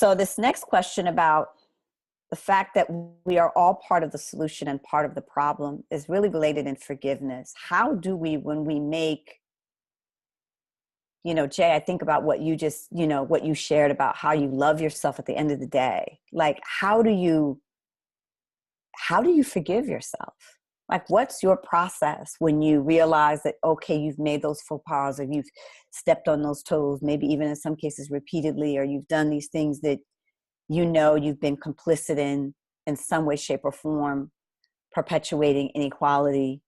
So this next question about the fact that we are all part of the solution and part of the problem is really related in forgiveness. How do we, when we make, Jay, I think about what you just, what you shared about how you love yourself at the end of the day. Like, how do you forgive yourself? Like, what's your process when you realize that, okay, you've made those faux pas, or you've stepped on those toes, maybe even in some cases repeatedly, or you've done these things that you've been complicit in some way, shape, or form, perpetuating inequality.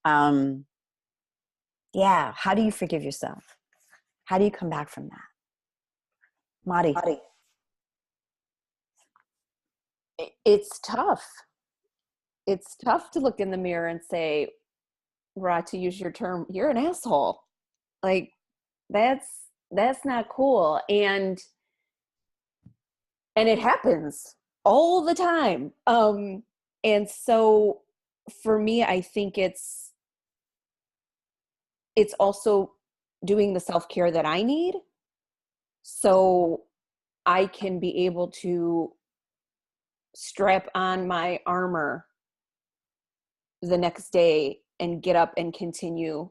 Yeah, how do you forgive yourself? How do you come back from that? Mari. It's tough. It's tough to look in the mirror and say, Ra, to use your term, you're an asshole. Like, that's not cool. And it happens all the time. And so for me, I think it's also doing the self-care that I need, so I can be able to strap on my armor the next day and get up and continue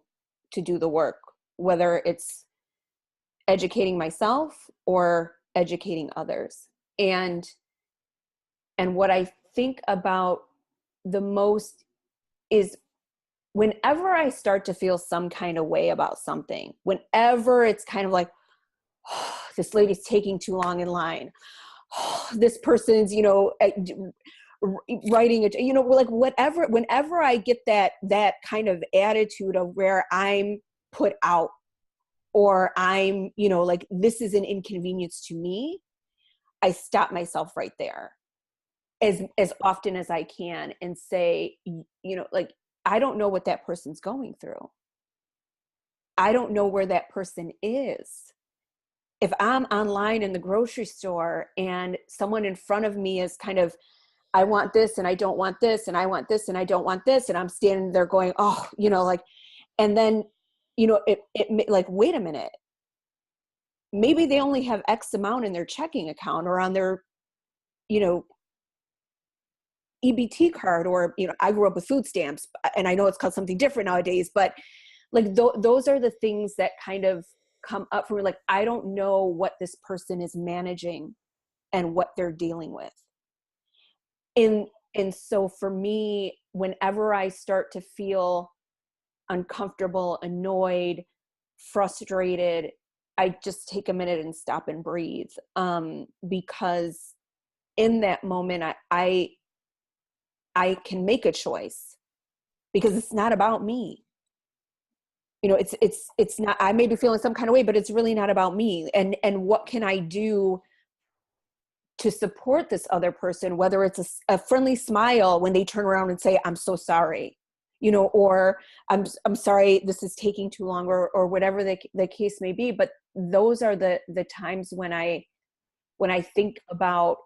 to do the work, whether it's educating myself or educating others. And what I think about the most is whenever I start to feel some kind of way about something, whenever it's kind of like, oh, this lady's taking too long in line, oh, this person's, writing it, like whatever, whenever I get that kind of attitude of where I'm put out, or I'm, like, this is an inconvenience to me, I stop myself right there as often as I can and say, like, I don't know what that person's going through. I don't know where that person is. If I'm online in the grocery store and someone in front of me is kind of, I want this and I don't want this, and I want this and I don't want this, and I'm standing there going, oh, like, and then, it like, wait a minute, maybe they only have X amount in their checking account or on their, EBT card, or, I grew up with food stamps, and I know it's called something different nowadays, but like those are the things that kind of come up for me. Like, I don't know what this person is managing and what they're dealing with. And so for me, whenever I start to feel uncomfortable, annoyed, frustrated, I just take a minute and stop and breathe. Because in that moment, I can make a choice, because it's not about me. It's not, I may be feeling some kind of way, but it's really not about me. And what can I do to support this other person, whether it's a friendly smile when they turn around and say, I'm so sorry, or I'm sorry, this is taking too long, or whatever the case may be. But those are the times when I think about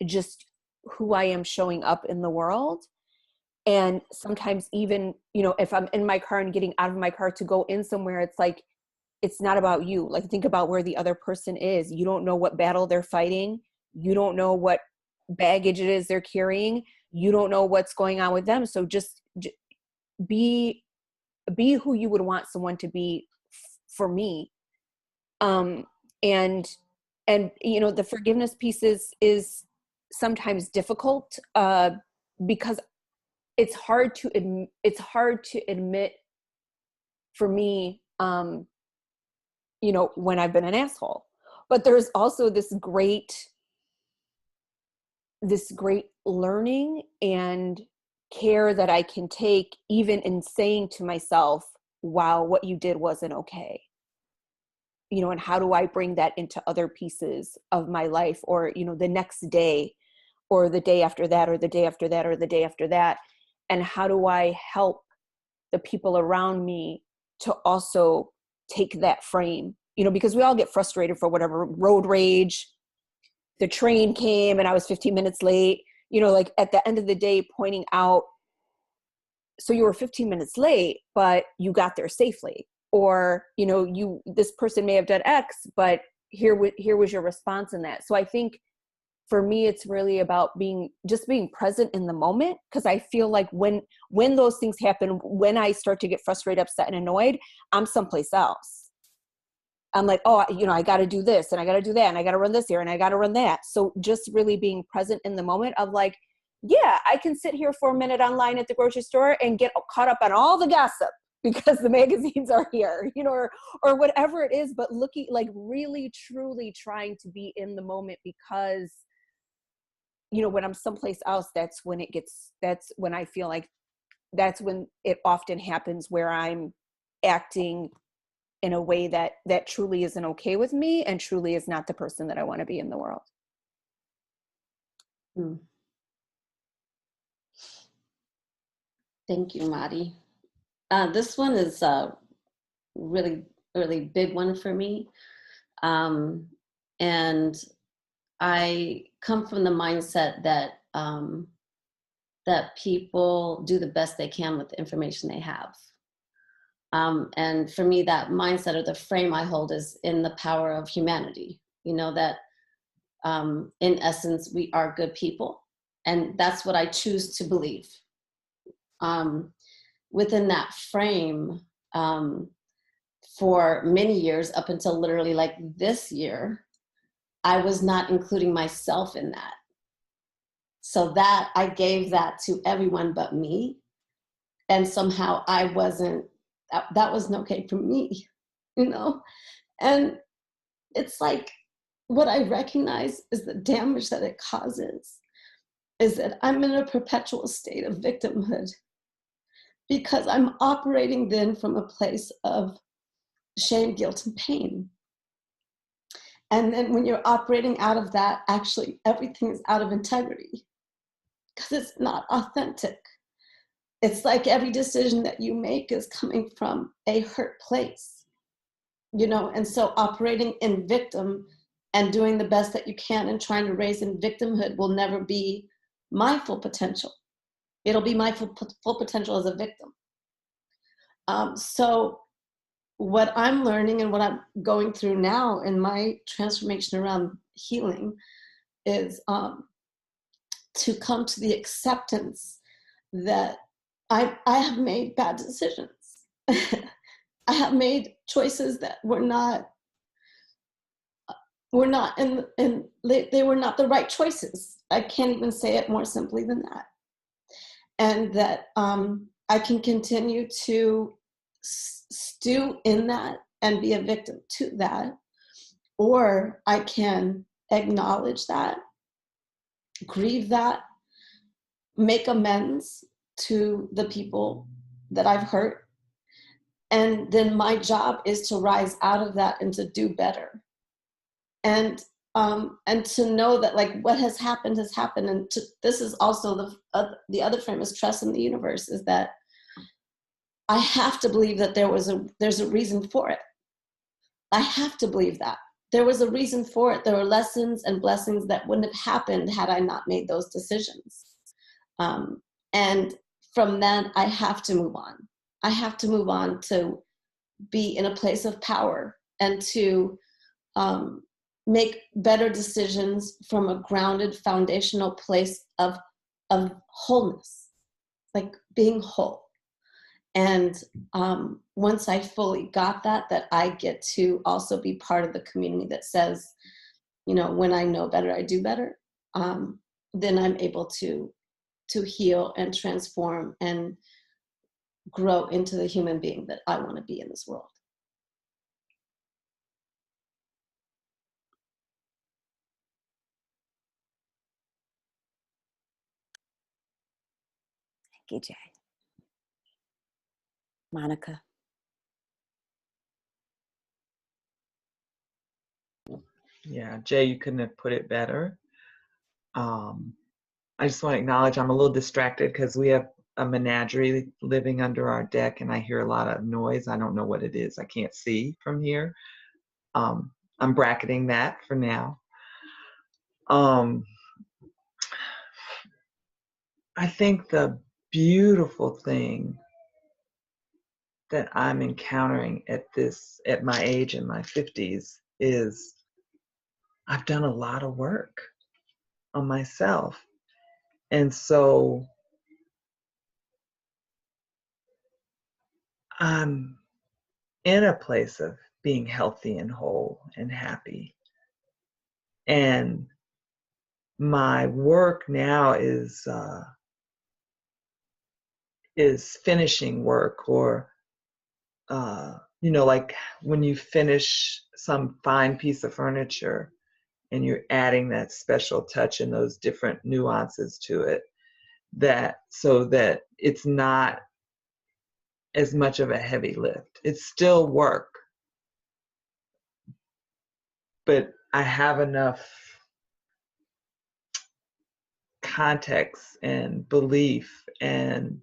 just who I am showing up in the world. And sometimes even, if I'm in my car and getting out of my car to go in somewhere, it's like, it's not about you. Like, think about where the other person is. You don't know what battle they're fighting. You don't know what baggage it is they're carrying. You don't know what's going on with them. So just be who you would want someone to be for me. And the forgiveness piece is sometimes difficult, because it's hard to admit for me, when I've been an asshole. But there's also this great learning and care that I can take, even in saying to myself, wow, what you did wasn't okay. And how do I bring that into other pieces of my life, or, the next day, or the day after that, or the day after that, or the day after that. And how do I help the people around me to also take that frame, because we all get frustrated for whatever, road rage, the train came and I was 15 minutes late, like, at the end of the day, pointing out, so you were 15 minutes late, but you got there safely. Or, this person may have done X, but here was your response in that. So I think for me, it's really about being present in the moment. Cause I feel like when those things happen, when I start to get frustrated, upset, and annoyed, I'm someplace else. I'm like, oh, I got to do this and I got to do that and I got to run this here and I got to run that. So just really being present in the moment of like, yeah, I can sit here for a minute online at the grocery store and get caught up on all the gossip because the magazines are here, or whatever it is, but looking like really, truly trying to be in the moment, because when I'm someplace else, that's when I feel like that's when it often happens, where I'm acting in a way that truly isn't okay with me and truly is not the person that I want to be in the world. Thank you, Madi. This one is a really, really big one for me. And I come from the mindset that that people do the best they can with the information they have. And for me, that mindset, or the frame I hold, is in the power of humanity. That in essence, we are good people. And that's what I choose to believe. Within that frame, for many years, up until literally like this year, I was not including myself in that. So that I gave that to everyone but me. And somehow I wasn't, that wasn't okay for me, And it's like, what I recognize is the damage that it causes is that I'm in a perpetual state of victimhood, because I'm operating then from a place of shame, guilt, and pain. And then when you're operating out of that, actually everything is out of integrity, because it's not authentic. It's like every decision that you make is coming from a hurt place, and so operating in victim and doing the best that you can and trying to raise in victimhood will never be my full potential. It'll be my full potential as a victim. So what I'm learning and what I'm going through now in my transformation around healing is to come to the acceptance that I have made bad decisions. I have made choices that were not they were not the right choices. I can't even say it more simply than that. And that I can continue to stew in that and be a victim to that, or I can acknowledge that, grieve that, make amends to the people that I've hurt, and then my job is to rise out of that and to do better, and to know that like what has happened, and this is also the other frame is trust in the universe, is that I have to believe that there's a reason for it. I have to believe that there was a reason for it. There were lessons and blessings that wouldn't have happened had I not made those decisions. And from that, I have to move on. I have to move on to be in a place of power and to make better decisions from a grounded, foundational place of wholeness, like being whole. And once I fully got that I get to also be part of the community that says, when I know better, I do better, then I'm able to heal and transform and grow into the human being that I want to be in this world. Thank you, Jay. Monica. Yeah, Jay, you couldn't have put it better. I just want to acknowledge I'm a little distracted because we have a menagerie living under our deck and I hear a lot of noise. I don't know what it is. I can't see from here. I'm bracketing that for now. I think the beautiful thing that I'm encountering at my age in my 50s is I've done a lot of work on myself. And so I'm in a place of being healthy and whole and happy. And my work now is finishing work, or like when you finish some fine piece of furniture and you're adding that special touch and those different nuances to it, so that it's not as much of a heavy lift. It's still work, but I have enough context and belief and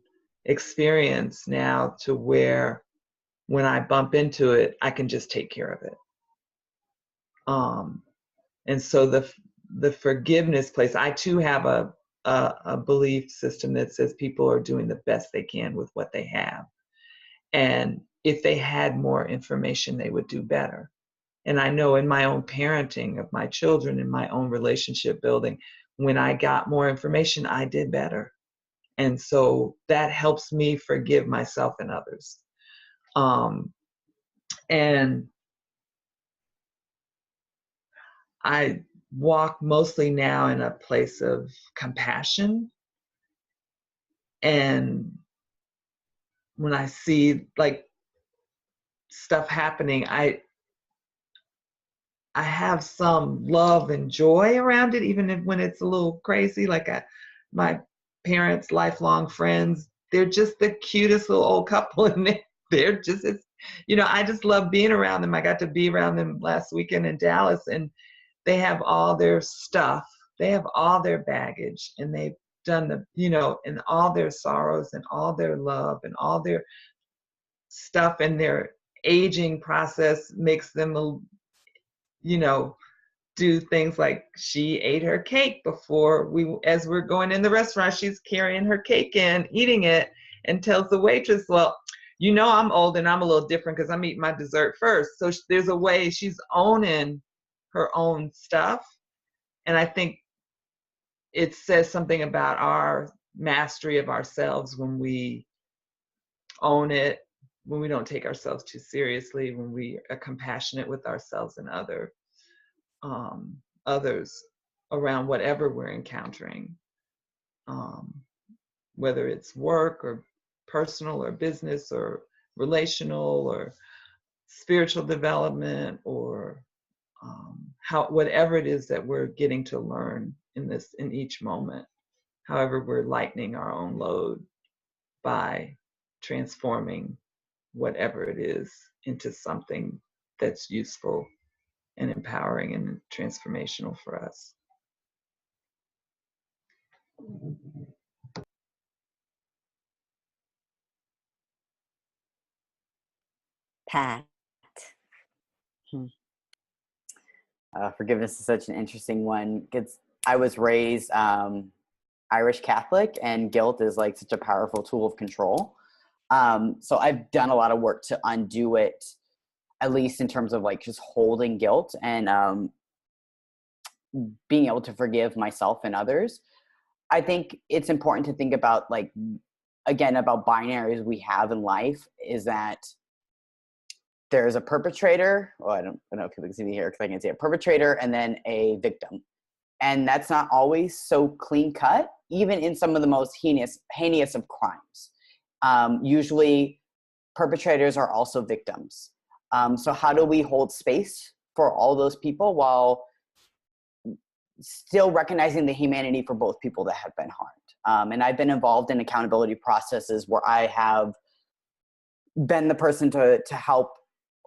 experience now to where when I bump into it, I can just take care of it. And so the forgiveness place, I too have a belief system that says people are doing the best they can with what they have. And if they had more information, they would do better. And I know in my own parenting of my children, in my own relationship building, when I got more information, I did better. And so that helps me forgive myself and others. And I walk mostly now in a place of compassion. And when I see like stuff happening, I have some love and joy around it, even when it's a little crazy. Like my parents' lifelong friends, they're just the cutest little old couple, and they're just, I just love being around them. I got to be around them last weekend in Dallas, and they have all their stuff, they have all their baggage, and they've done and all their sorrows and all their love and all their stuff, and their aging process makes them do things like she ate her cake before as we're going in the restaurant, she's carrying her cake in, eating it, and tells the waitress, well, I'm old and I'm a little different because I'm eating my dessert first. So there's a way she's owning her own stuff. And I think it says something about our mastery of ourselves when we own it, when we don't take ourselves too seriously, when we are compassionate with ourselves and others around whatever we're encountering, whether it's work or personal or business or relational or spiritual development, or whatever it is that we're getting to learn in each moment, however we're lightening our own load by transforming whatever it is into something that's useful and empowering and transformational for us. Pat. Forgiveness is such an interesting one because I was raised Irish Catholic, and guilt is like such a powerful tool of control. So I've done a lot of work to undo it, at least in terms of like just holding guilt and being able to forgive myself and others. I think it's important to think about, like, again, about binaries we have in life, is that there's a perpetrator. Well, I don't know if people can see me here because I can see a perpetrator and then a victim. And that's not always so clean cut, even in some of the most heinous of crimes. Usually perpetrators are also victims. So how do we hold space for all those people while still recognizing the humanity for both people that have been harmed? And I've been involved in accountability processes where I have been the person to help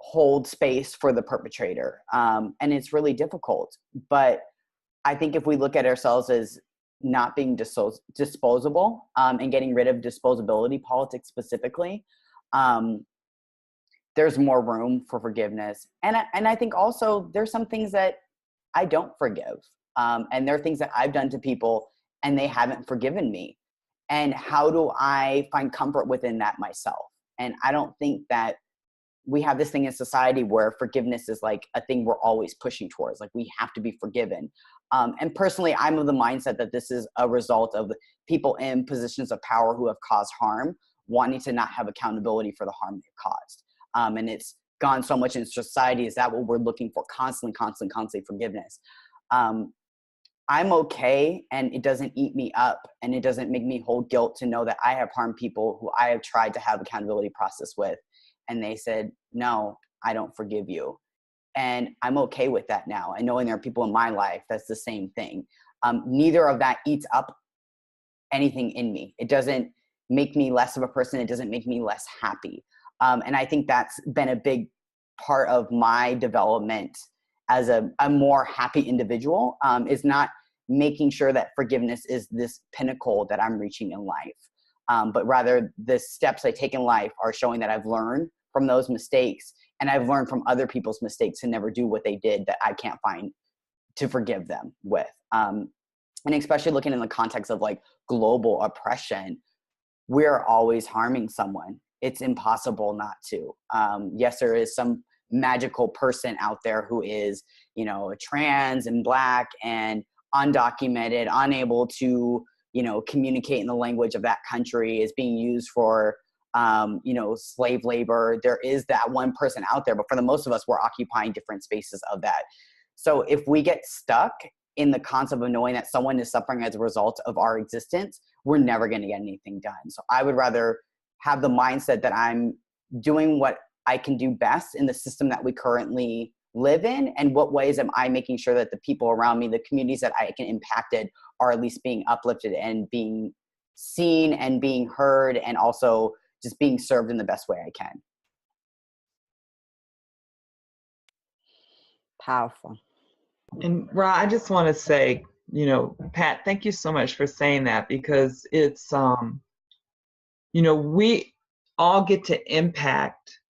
hold space for the perpetrator. And it's really difficult. But I think if we look at ourselves as not being disposable and getting rid of disposability politics specifically, there's more room for forgiveness. And I think also there's some things that I don't forgive. And there are things that I've done to people and they haven't forgiven me. And how do I find comfort within that myself? And I don't think that we have this thing in society where forgiveness is like a thing we're always pushing towards. Like we have to be forgiven. And personally, I'm of the mindset that this is a result of people in positions of power who have caused harm wanting to not have accountability for the harm they've caused. And it's gone so much in society. Is that what we're looking for? Constantly forgiveness. I'm okay, and it doesn't eat me up, and it doesn't make me hold guilt to know that I have harmed people who I have tried to have accountability process with, and they said, no, I don't forgive you. And I'm okay with that now. I know there are people in my life that's the same thing. Neither of that eats up anything in me. It doesn't make me less of a person. It doesn't make me less happy. And I think that's been a big part of my development as a more happy individual, is not making sure that forgiveness is this pinnacle that I'm reaching in life. But rather the steps I take in life are showing that I've learned from those mistakes, and I've learned from other people's mistakes to never do what they did that I can't find to forgive them with. And especially looking in the context of like global oppression, we're always harming someone. It's impossible not to. Yes, there is some magical person out there who is, trans and Black and undocumented, unable to, communicate in the language of that country, is being used for, slave labor. There is that one person out there, but for the most of us, we're occupying different spaces of that. So if we get stuck in the concept of knowing that someone is suffering as a result of our existence, we're never going to get anything done. So I would rather have the mindset that I'm doing what I can do best in the system that we currently live in, and what ways am I making sure that the people around me, the communities that I can impact, are at least being uplifted and being seen and being heard, and also just being served in the best way I can. Powerful. And Ra, I just want to say, Pat, thank you so much for saying that, because it's, we all get to impact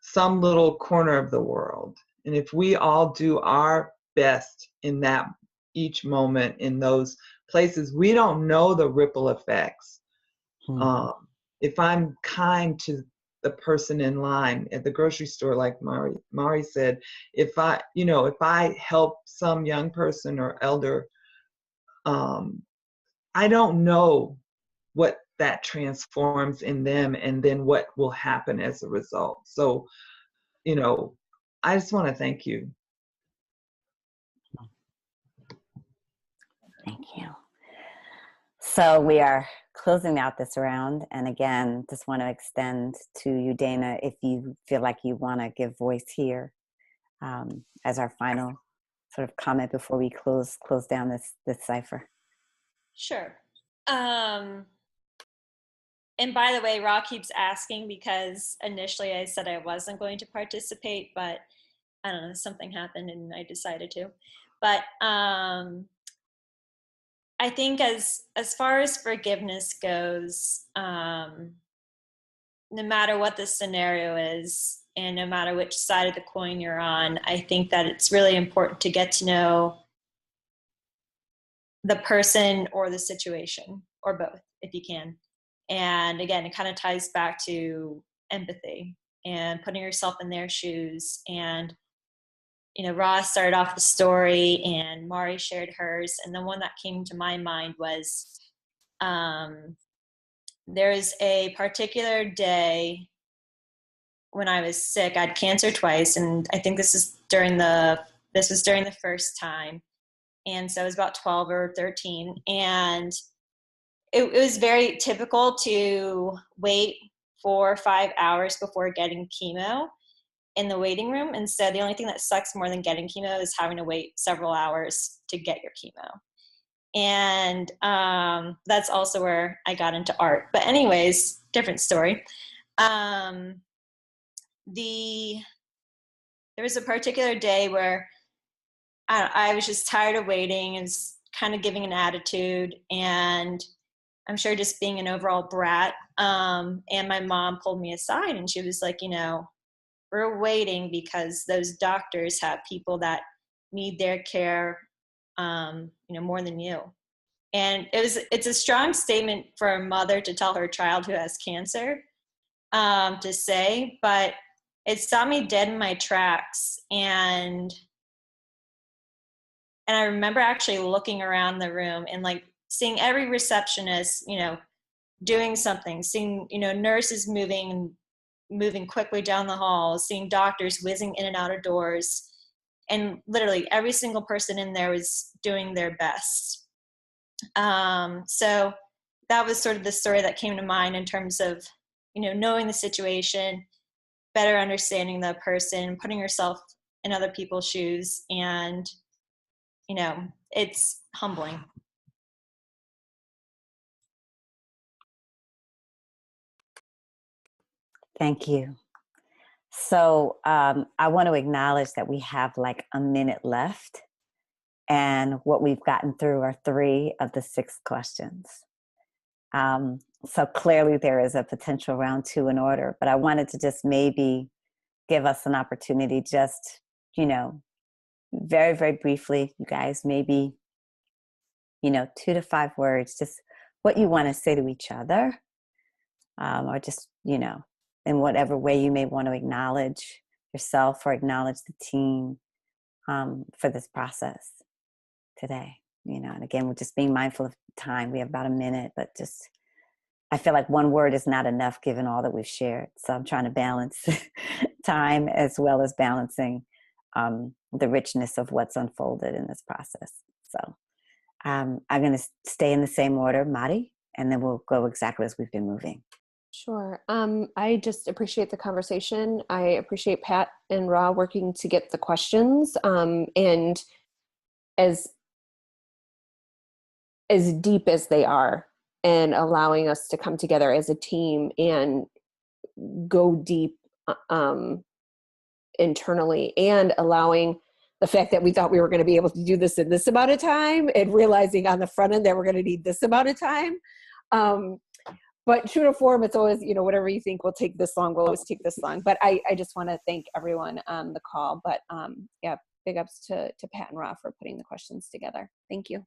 some little corner of the world. And if we all do our best in that each moment in those places, we don't know the ripple effects. If I'm kind to the person in line at the grocery store, like Mari said, if I help some young person or elder, I don't know what that transforms in them, and then what will happen as a result. So, I just want to thank you. Thank you. So we are closing out this round. And again, just want to extend to you, Dana, if you feel like you want to give voice here as our final sort of comment before we close down this cipher. Sure. And by the way, Ra keeps asking because initially I said I wasn't going to participate, but I don't know, something happened and I decided to. But I think as far as forgiveness goes, no matter what the scenario is, and no matter which side of the coin you're on, I think that it's really important to get to know the person or the situation, or both, if you can. And again, it kind of ties back to empathy and putting yourself in their shoes. And, Ross started off the story and Mari shared hers. And the one that came to my mind was there's a particular day when I was sick. I had cancer twice. And I think this was during the first time. And so I was about 12 or 13. And it was very typical to wait 4 or 5 hours before getting chemo in the waiting room. And so the only thing that sucks more than getting chemo is having to wait several hours to get your chemo. And that's also where I got into art. But anyways, different story. There was a particular day where I was just tired of waiting and kind of giving an attitude, and I'm sure just being an overall brat. And my mom pulled me aside and she was like, we're waiting because those doctors have people that need their care, more than you. And it's a strong statement for a mother to tell her child who has cancer, to say, but it stopped me dead in my tracks. And I remember actually looking around the room and like seeing every receptionist, you know, doing something, seeing, you know, nurses moving quickly down the hall, seeing doctors whizzing in and out of doors. And literally every single person in there was doing their best. So that was sort of the story that came to mind in terms of, you know, knowing the situation, better understanding the person, putting yourself in other people's shoes. And, you know, it's humbling. Thank you. So I want to acknowledge that we have like a minute left, and what we've gotten through are 3 of the 6 questions. So clearly there is a potential round 2 in order, but I wanted to just maybe give us an opportunity, just, you know, very, very briefly, you guys, maybe, you know, 2 to 5 words, just what you want to say to each other, or just, you know, in whatever way you may want to acknowledge yourself or acknowledge the team for this process today. You know, and again, we're just being mindful of time. We have about a minute, but just, I feel like 1 word is not enough given all that we've shared. So I'm trying to balance time as well as balancing the richness of what's unfolded in this process. So I'm going to stay in the same order, Mari, and then we'll go exactly as we've been moving. Sure. I just appreciate the conversation. I appreciate Pat and Ra working to get the questions, and as deep as they are, and allowing us to come together as a team and go deep internally, and allowing the fact that we thought we were going to be able to do this in this amount of time, and realizing on the front end that we're going to need this amount of time. But true to form, it's always, you know, whatever you think will take this long, will always take this long. But I just want to thank everyone on the call. But yeah, big ups to Pat and Ra for putting the questions together. Thank you.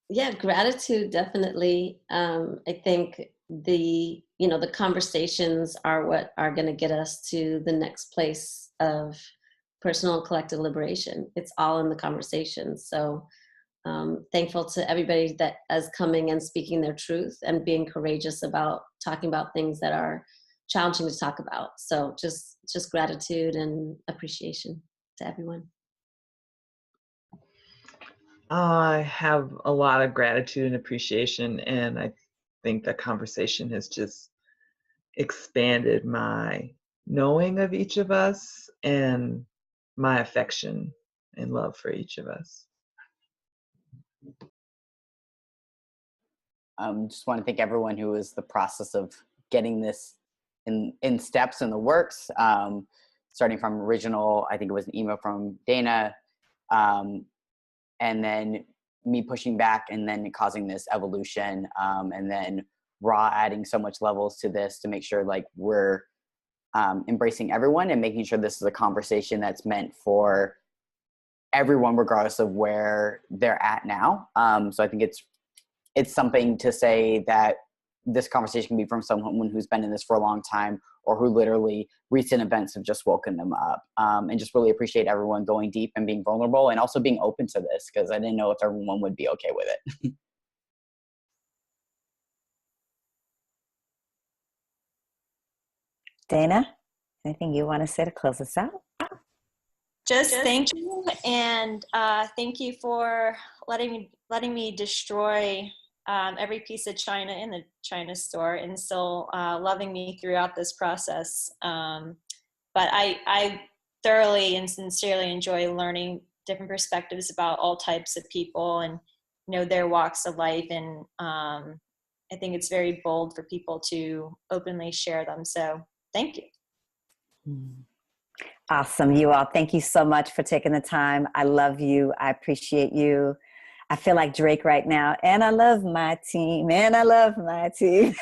Yeah, gratitude, definitely. I think the conversations are what are going to get us to the next place of personal and collective liberation. It's all in the conversation. So thankful to everybody that is coming and speaking their truth and being courageous about talking about things that are challenging to talk about. So just gratitude and appreciation to everyone. I have a lot of gratitude and appreciation, and I think the conversation has just expanded my knowing of each of us and my affection and love for each of us. Just want to thank everyone who was the process of getting this in steps in the works, starting from original, I think it was an email from Dana, and then me pushing back and then causing this evolution, and then Raw adding so much levels to this to make sure like we're embracing everyone and making sure this is a conversation that's meant for everyone regardless of where they're at now. So I think it's something to say that this conversation can be from someone who's been in this for a long time, or who literally recent events have just woken them up. And just really appreciate everyone going deep and being vulnerable, and also being open to this, because I didn't know if everyone would be okay with it. Dana, anything you want to say to close us out? Just thank you, and thank you for letting me destroy every piece of china in the China store, and still loving me throughout this process. But I thoroughly and sincerely enjoy learning different perspectives about all types of people, and their walks of life. And I think it's very bold for people to openly share them. So thank you. Awesome. You all, thank you so much for taking the time. I love you. I appreciate you. I feel like Drake right now. And I love my team. And I love my team.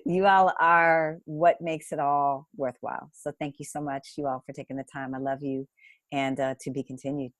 You all are what makes it all worthwhile. So thank you so much, you all, for taking the time. I love you. And to be continued.